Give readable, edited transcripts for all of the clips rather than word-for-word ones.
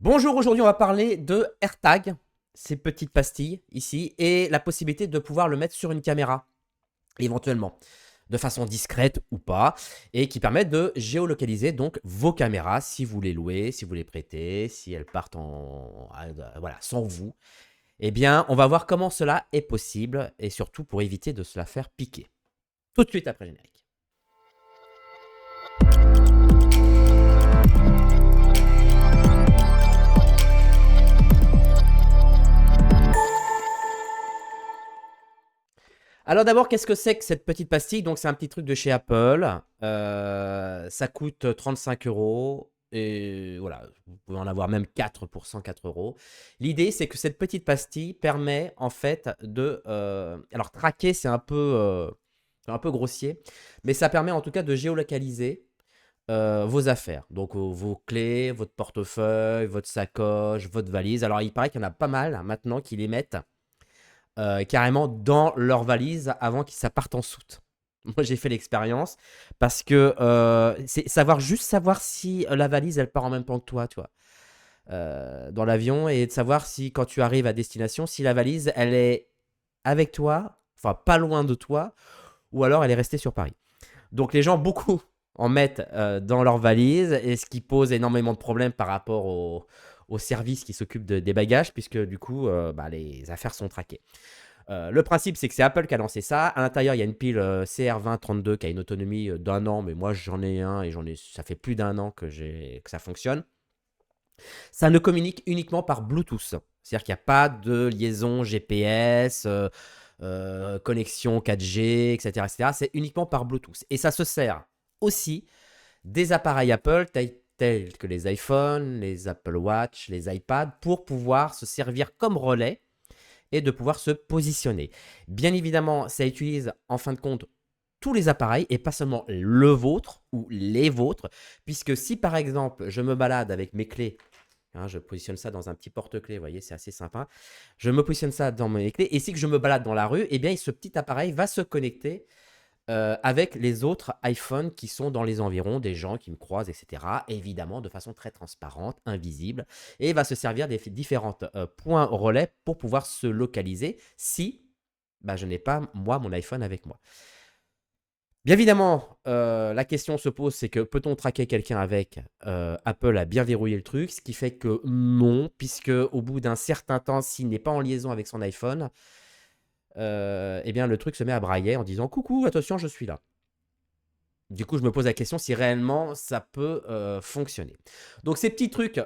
Bonjour, aujourd'hui on va parler de AirTag, ces petites pastilles ici, et la possibilité de pouvoir le mettre sur une caméra, éventuellement, de façon discrète ou pas, et qui permettent de géolocaliser donc vos caméras si vous les louez, si vous les prêtez, si elles partent voilà, sans vous. Eh bien, on va voir comment cela est possible, et surtout pour éviter de se la faire piquer. Tout de suite après le générique. Alors d'abord, qu'est-ce que c'est que cette petite pastille? Donc c'est un petit truc de chez Apple. Ça coûte 35 euros. Et voilà, vous pouvez en avoir même 4 pour 104 euros. L'idée, c'est que cette petite pastille permet en fait de... alors traquer, c'est un peu grossier, mais ça permet en tout cas de géolocaliser vos affaires. Donc vos clés, votre portefeuille, votre sacoche, votre valise. Alors il paraît qu'il y en a pas mal maintenant qui les mettent carrément dans leur valise avant qu'ils ça parte en soute. Moi, j'ai fait l'expérience parce que c'est juste savoir si la valise, elle part en même temps que toi, tu vois, dans l'avion, et de savoir si, quand tu arrives à destination, si la valise, elle est avec toi, enfin, pas loin de toi, ou alors elle est restée sur Paris. Donc, les gens, beaucoup en mettent dans leur valise, et ce qui pose énormément de problèmes par rapport au service qui s'occupe des bagages, puisque du coup, les affaires sont traquées. Le principe, c'est que c'est Apple qui a lancé ça. À l'intérieur, il y a une pile CR2032 qui a une autonomie d'un an, mais moi j'en ai un et ça fait plus d'un an que ça fonctionne. Ça ne communique uniquement par Bluetooth. C'est-à-dire qu'il n'y a pas de liaison GPS, connexion 4G, etc., etc. C'est uniquement par Bluetooth. Et ça se sert aussi des appareils Apple tels que les iPhones, les Apple Watch, les iPads, pour pouvoir se servir comme relais et de pouvoir se positionner. Bien évidemment, ça utilise en fin de compte tous les appareils et pas seulement le vôtre ou les vôtres, puisque si par exemple je me balade avec mes clés, je positionne ça dans un petit porte-clés, vous voyez, c'est assez sympa, je me positionne ça dans mes clés, et si que je me balade dans la rue, eh bien ce petit appareil va se connecter avec les autres iPhones qui sont dans les environs, des gens qui me croisent, etc. Évidemment, de façon très transparente, invisible. Et il va se servir des différents points relais pour pouvoir se localiser si je n'ai pas, moi, mon iPhone avec moi. Bien évidemment, la question se pose, c'est que peut-on traquer quelqu'un avec Apple a bien verrouillé le truc, ce qui fait que non, puisque au bout d'un certain temps, s'il n'est pas en liaison avec son iPhone, eh bien le truc se met à brailler en disant coucou, attention, je suis là. Du coup, je me pose la question si réellement ça peut fonctionner. Donc, ces petits trucs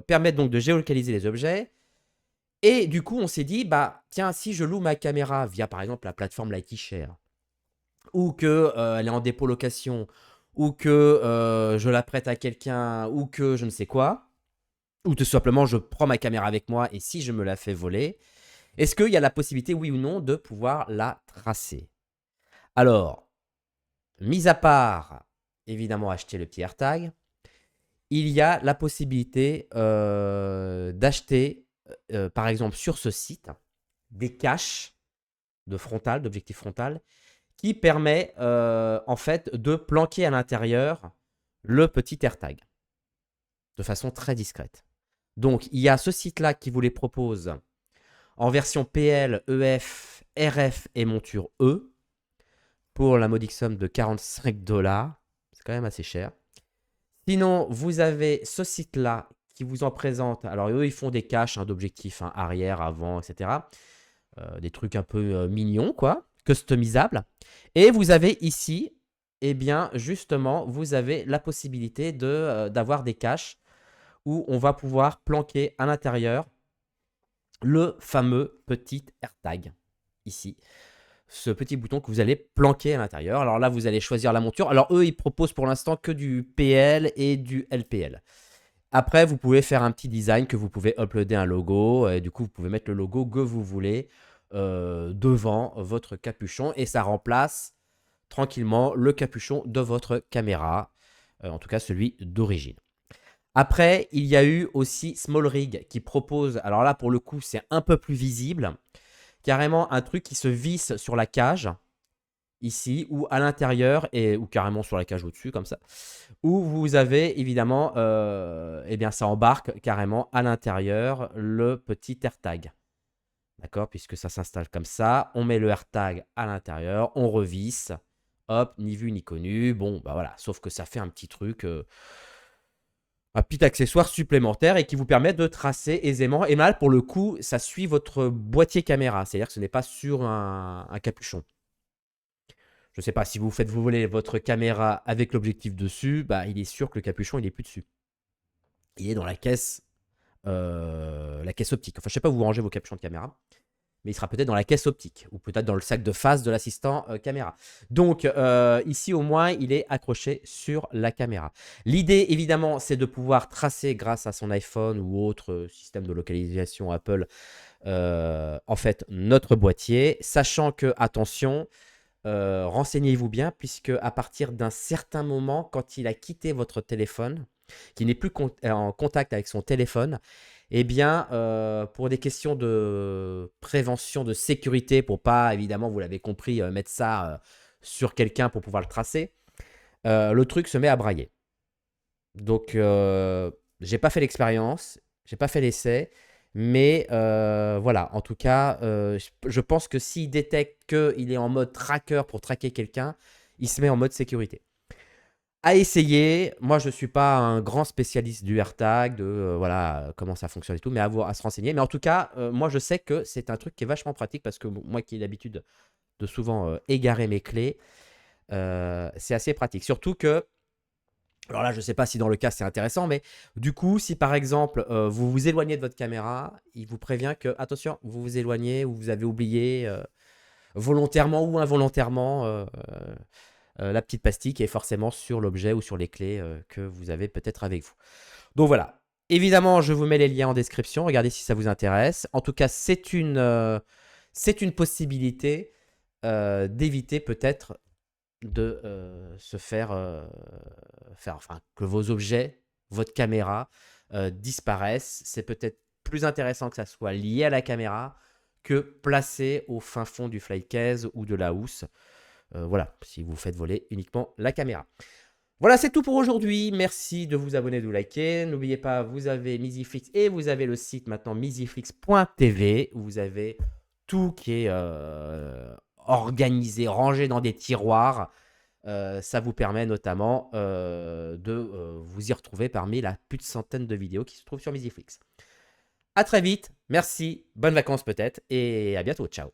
permettent donc de géolocaliser les objets. Et du coup, on s'est dit, tiens, si je loue ma caméra via, par exemple, la plateforme Likeyshare, ou que elle est en dépôt location, ou que je la prête à quelqu'un, ou que je ne sais quoi, ou tout simplement, je prends ma caméra avec moi, et si je me la fais voler, est-ce qu'il y a la possibilité, oui ou non, de pouvoir la tracer? Alors, mis à part, évidemment, acheter le petit AirTag, il y a la possibilité d'acheter, par exemple, sur ce site, des caches de frontal, d'objectif frontal, qui permet en fait de planquer à l'intérieur le petit AirTag de façon très discrète. Donc, il y a ce site-là qui vous les propose en version PL, EF, RF et monture E pour la modique somme de 45 $. C'est quand même assez cher. Sinon, vous avez ce site-là qui vous en présente. Alors, eux, ils font des caches d'objectifs arrière, avant, etc. Des trucs un peu mignons, quoi, customisables. Et vous avez ici, eh bien, justement, vous avez la possibilité d'avoir des caches où on va pouvoir planquer à l'intérieur le fameux petit AirTag, ici. Ce petit bouton que vous allez planquer à l'intérieur. Alors là, vous allez choisir la monture. Alors eux, ils proposent pour l'instant que du PL et du LPL. Après, vous pouvez faire un petit design que vous pouvez uploader un logo. Et du coup, vous pouvez mettre le logo que vous voulez devant votre capuchon. Et ça remplace tranquillement le capuchon de votre caméra. En tout cas, celui d'origine. Après, il y a eu aussi SmallRig qui propose, alors là, pour le coup, c'est un peu plus visible, carrément un truc qui se visse sur la cage. ici, ou à l'intérieur, ou carrément sur la cage au-dessus, comme ça, où vous avez évidemment, eh bien ça embarque carrément à l'intérieur le petit AirTag. D'accord? Puisque ça s'installe comme ça, on met le AirTag à l'intérieur, on revisse, hop, ni vu ni connu. Bon, bah voilà, sauf que ça fait un petit truc, un petit accessoire supplémentaire et qui vous permet de tracer aisément. Et mal, pour le coup, ça suit votre boîtier caméra, c'est-à-dire que ce n'est pas sur un capuchon. Je ne sais pas, si vous faites voler votre caméra avec l'objectif dessus, bah, il est sûr que le capuchon, il n'est plus dessus. Il est dans la caisse optique. Enfin, je ne sais pas où vous rangez vos capuchons de caméra, mais il sera peut-être dans la caisse optique ou peut-être dans le sac de face de l'assistant caméra. Donc, ici, au moins, il est accroché sur la caméra. L'idée, évidemment, c'est de pouvoir tracer grâce à son iPhone ou autre système de localisation Apple, en fait, notre boîtier, sachant que, attention, renseignez-vous bien, puisque à partir d'un certain moment, quand il a quitté votre téléphone, qui n'est plus en contact avec son téléphone, eh bien, pour des questions de prévention, de sécurité, pour pas, évidemment, vous l'avez compris, mettre ça sur quelqu'un pour pouvoir le tracer, le truc se met à brailler. Donc, j'ai pas fait l'expérience, j'ai pas fait l'essai, mais voilà, en tout cas, je pense que s'il détecte qu'il est en mode tracker pour traquer quelqu'un, il se met en mode sécurité. À essayer, moi je ne suis pas un grand spécialiste du AirTag, de voilà comment ça fonctionne et tout, mais à se renseigner. Mais en tout cas, moi je sais que c'est un truc qui est vachement pratique parce que moi qui ai l'habitude de souvent égarer mes clés, c'est assez pratique. Surtout que, alors là je ne sais pas si dans le cas c'est intéressant, mais du coup si par exemple vous vous éloignez de votre caméra, il vous prévient que attention, vous vous éloignez ou vous avez oublié volontairement ou involontairement la petite pastille qui est forcément sur l'objet ou sur les clés que vous avez peut-être avec vous. Donc voilà. Évidemment, je vous mets les liens en description. Regardez si ça vous intéresse. En tout cas, c'est une possibilité d'éviter peut-être de se faire enfin, que vos objets, votre caméra disparaissent. C'est peut-être plus intéressant que ça soit lié à la caméra que placé au fin fond du fly case ou de la housse. Voilà, si vous faites voler uniquement la caméra. Voilà, c'est tout pour aujourd'hui. Merci de vous abonner, de vous liker. N'oubliez pas, vous avez Miziflix et vous avez le site maintenant miziflix.tv où vous avez tout qui est organisé, rangé dans des tiroirs. Ça vous permet notamment de vous y retrouver parmi la plus de centaines de vidéos qui se trouvent sur Miziflix. À très vite, merci, bonnes vacances peut-être et à bientôt, ciao.